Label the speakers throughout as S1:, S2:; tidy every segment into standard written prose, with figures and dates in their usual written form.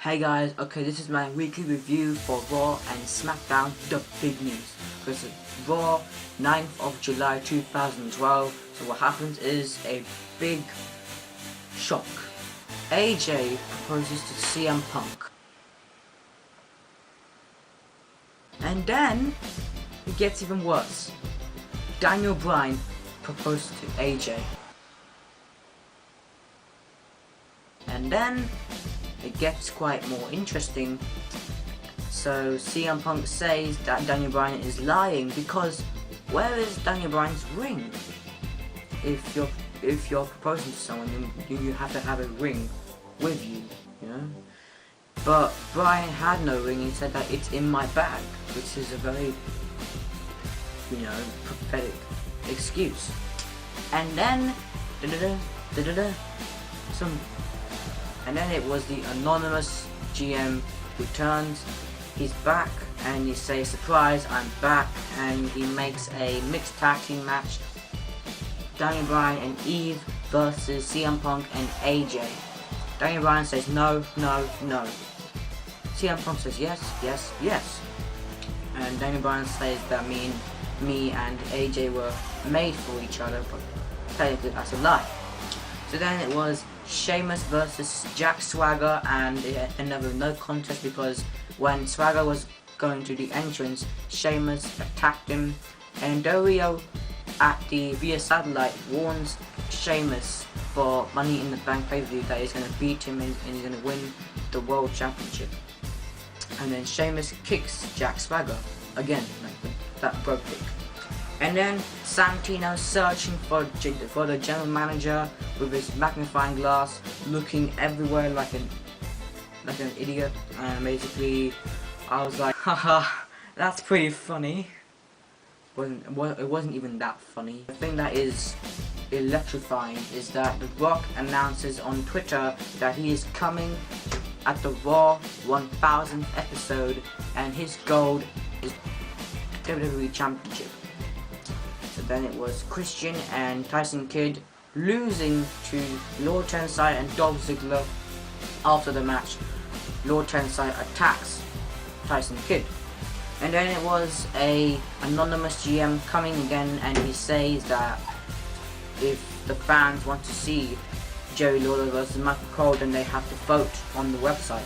S1: Hey guys, okay, this is my weekly review for Raw and Smackdown, the big news. Because it's Raw, 9th of July 2012, so what happens is a big shock. AJ proposes to CM Punk. And then, it gets even worse. Daniel Bryan proposes to AJ. And then, it gets quite more interesting. So CM Punk says that Daniel Bryan is lying because where is Daniel Bryan's ring? If you're proposing to someone, you have to have a ring with you, you know. But Bryan had no ring. He said that it's in my bag, which is a very, pathetic excuse. And then And then it was the anonymous GM who turns. He's back and he says, surprise, I'm back, and he makes a mixed tag team match. Daniel Bryan and Eve versus CM Punk and AJ. Daniel Bryan says no, no, no. CM Punk says yes, yes, yes. And Daniel Bryan says that me and AJ were made for each other, but technically that's a lie. So then it was Sheamus versus Jack Swagger, and it ended up no contest because when Swagger was going to the entrance, Sheamus attacked him, and Dario at the via satellite warns Sheamus for Money in the Bank pay-per-view that he's going to beat him and he's going to win the World Championship. And then Sheamus kicks Jack Swagger again, like that broke kick. And then Santino searching for the general manager with his magnifying glass, looking everywhere like an idiot. And basically, I was like, haha, that's pretty funny. It wasn't even that funny. The thing that is electrifying is that The Rock announces on Twitter that he is coming at the Raw 1000th episode, and his goal is WWE Championship. So then it was Christian and Tyson Kidd losing to Lord Tensai and Dolph Ziggler. After the match, Lord Tensai attacks Tyson Kidd. And then it was a anonymous GM coming again, and he says that if the fans want to see Jerry Lawler versus Michael Cole, then they have to vote on the website.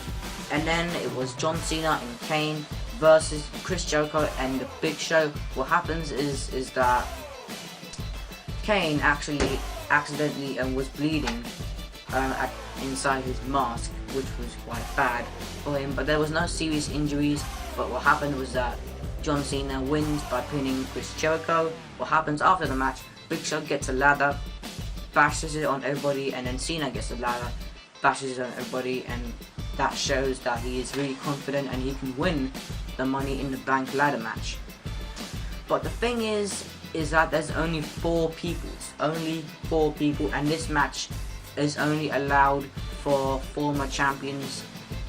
S1: And then it was John Cena and Kane versus Chris Jericho and the Big Show. What happens is that Kane actually accidentally was bleeding inside his mask, which was quite bad for him, but there was no serious injuries. But what happened was that John Cena wins by pinning Chris Jericho. What happens after the match, Big Show gets a ladder, bashes it on everybody, and then Cena gets a ladder, bashes it on everybody, and that shows that he is really confident and he can win the Money in the Bank ladder match. But the thing is that there's only 4 people, and this match is only allowed for former champions,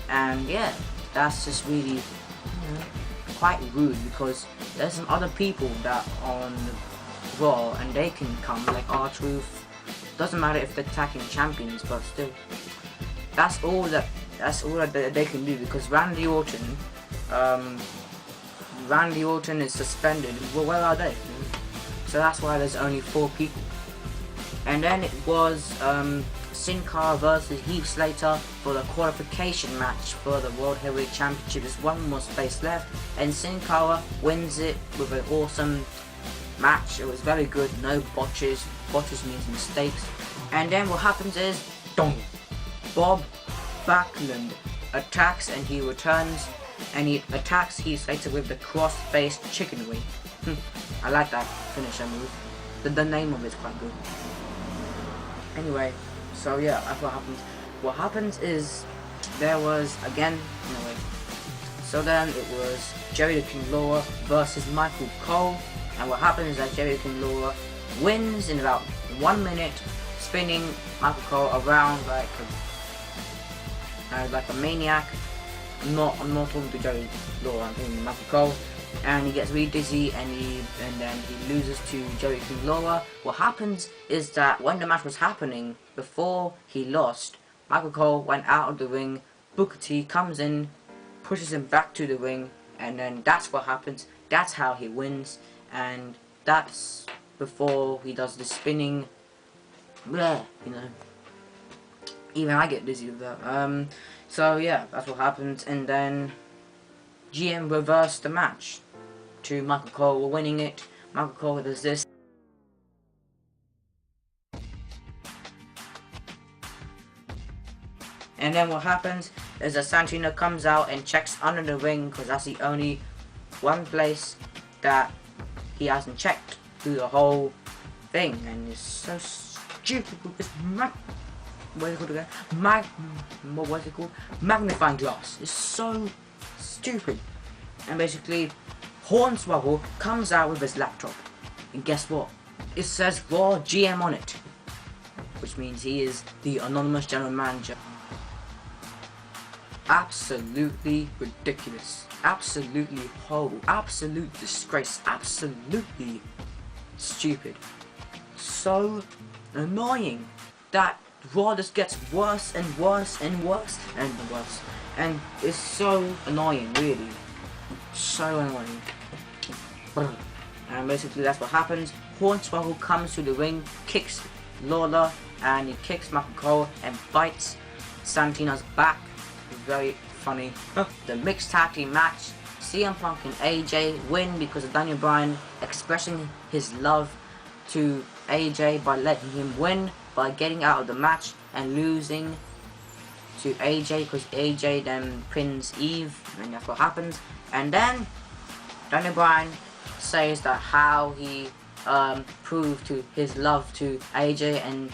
S1: and yeah, that's just really quite rude, because there's some other people that are on Raw and they can come, like R-Truth. Doesn't matter if they're attacking champions, but still, that's all that they can do, because Randy Orton is suspended. Well, where are they? So that's why there's only 4 people. And then it was Sin Cara versus Heath Slater for the qualification match for the World Heavyweight Championship. There's one more space left, and Sin Cara wins it with an awesome match. It was very good, no botches. Botches means mistakes. And then what happens is, dong, Bob Backlund attacks, and he returns, and he attacks Heath Slater with the cross-faced chicken wing. I like that finisher move. The name of it's quite good. Anyway, so yeah, that's what happens. What happens is there was so then it was Jerry the King Lawler versus Michael Cole, and what happens is that Jerry the King Lawler wins in about 1 minute, spinning Michael Cole around like a maniac. I'm not talking to Jerry Lawler, I'm talking to Michael Cole. And he gets really dizzy, and then he loses to Jerry King Lawler. What happens is that when the match was happening, before he lost, Michael Cole went out of the ring, Booker T comes in, pushes him back to the ring, and then that's what happens. That's how he wins, and that's before he does the spinning. Bleh, you know. Even I get dizzy with that. So yeah, that's what happens, and then GM reversed the match to Michael Cole winning it. Michael Cole does this. And then what happens is that Santino comes out and checks under the ring, because that's the only one place that he hasn't checked through the whole thing. And it's so stupid with this what is it called again? What was it called? Magnifying glass. It's so stupid. And basically, Hornswoggle comes out with his laptop. And guess what? It says RAW GM on it. Which means he is the anonymous general manager. Absolutely ridiculous. Absolutely horrible. Absolute disgrace. Absolutely stupid. So annoying that RAW just gets worse and worse and worse and worse. And it's so annoying, really. So annoying. And basically that's what happens. Hornswoggle comes to the ring, kicks Lawler, and he kicks Michael Cole and bites Santino's back. Very funny. The mixed tag team match. CM Punk and AJ win because of Daniel Bryan expressing his love to AJ by letting him win by getting out of the match and losing to AJ, because AJ then pins Eve, and that's what happens. And then Daniel Bryan says that how he proved to his love to AJ and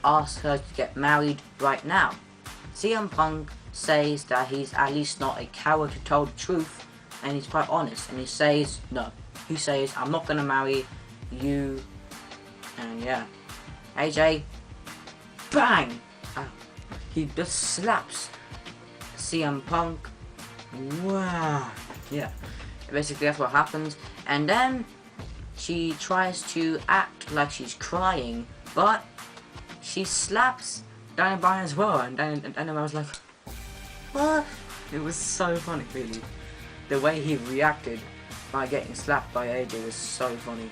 S1: asks her to get married right now. CM Punk says that he's at least not a coward to tell the truth, and he's quite honest, and he says no. He says, I'm not gonna marry you. And yeah, AJ, bang! He just slaps CM Punk. Wow. Yeah, basically that's what happens. And then she tries to act like she's crying, but she slaps Daniel Bryan as well, and I was like, what? It was so funny, really. The way he reacted by getting slapped by AJ was so funny.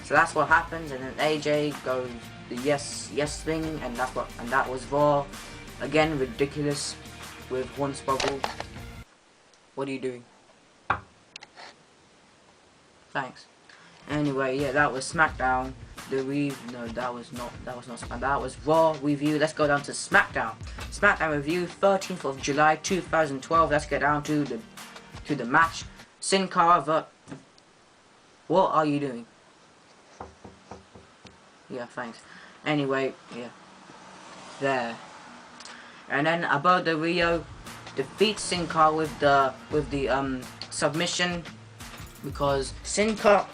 S1: So that's what happens, and then AJ goes the yes thing, and that was RAW. Again, ridiculous with Hornswoggle. What are you doing? Thanks. Anyway, yeah, that was Smackdown. That was not Smackdown. That was RAW review. Let's go down to Smackdown. Smackdown review, 13th of July 2012. Let's get down to the match. Sin Cara What are you doing? Yeah, thanks. Anyway, yeah. There. And then Alberto Rio defeats Sin Cara with the submission, because Sin Cara,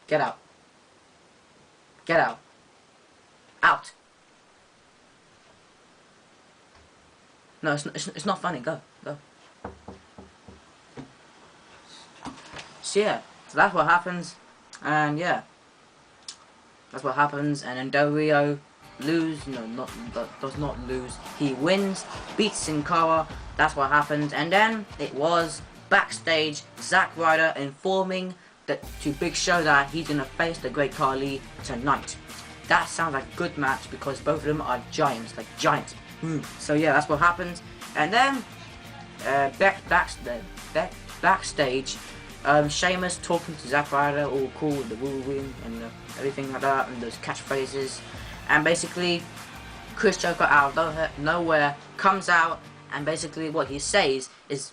S1: get out. Get out. Out. No, it's not funny. Go. So yeah, so that's what happens, and yeah, that's what happens. And then Del Rio does not lose. He wins, beats Sin Cara. That's what happens. And then it was backstage, Zack Ryder informing to Big Show that he's gonna face the Great Khali tonight. That sounds like a good match because both of them are giants, like giants. So yeah, that's what happens. And then backstage, Sheamus talking to Zack Ryder, all cool with the woo-woo and everything like that, and those catchphrases. And basically, Chris Jericho out of nowhere comes out, and basically what he says is,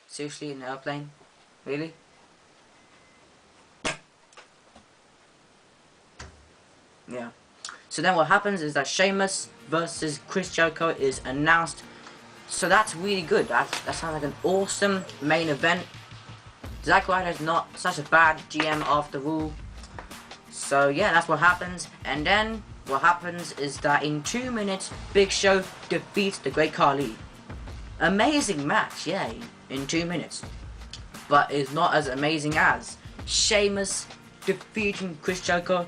S1: seriously, an airplane? Really? Yeah. So then what happens is that Sheamus versus Chris Jericho is announced. So that's really good. That sounds like an awesome main event. Zack Ryder is not such a bad GM after all. So yeah, that's what happens. And then what happens is that in 2 minutes, Big Show defeats the Great Khali. Amazing match, yeah, in 2 minutes. But it's not as amazing as Sheamus defeating Chris Jericho.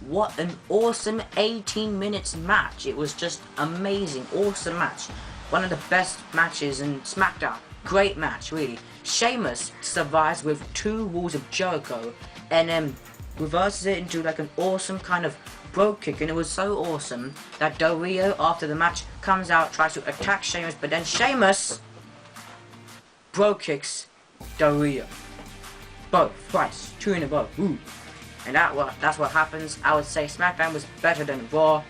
S1: What an awesome 18 minutes match. It was just amazing, awesome match. One of the best matches in Smackdown. Great match, really. Sheamus survives with 2 walls of Jericho and then reverses it into like an awesome kind of brogue kick, and it was so awesome that Del Rio after the match comes out, tries to attack Sheamus, but then Sheamus brogue kicks Del Rio. Both, twice, 2 in a row. Ooh. And that's what happens. I would say SmackDown was better than Raw.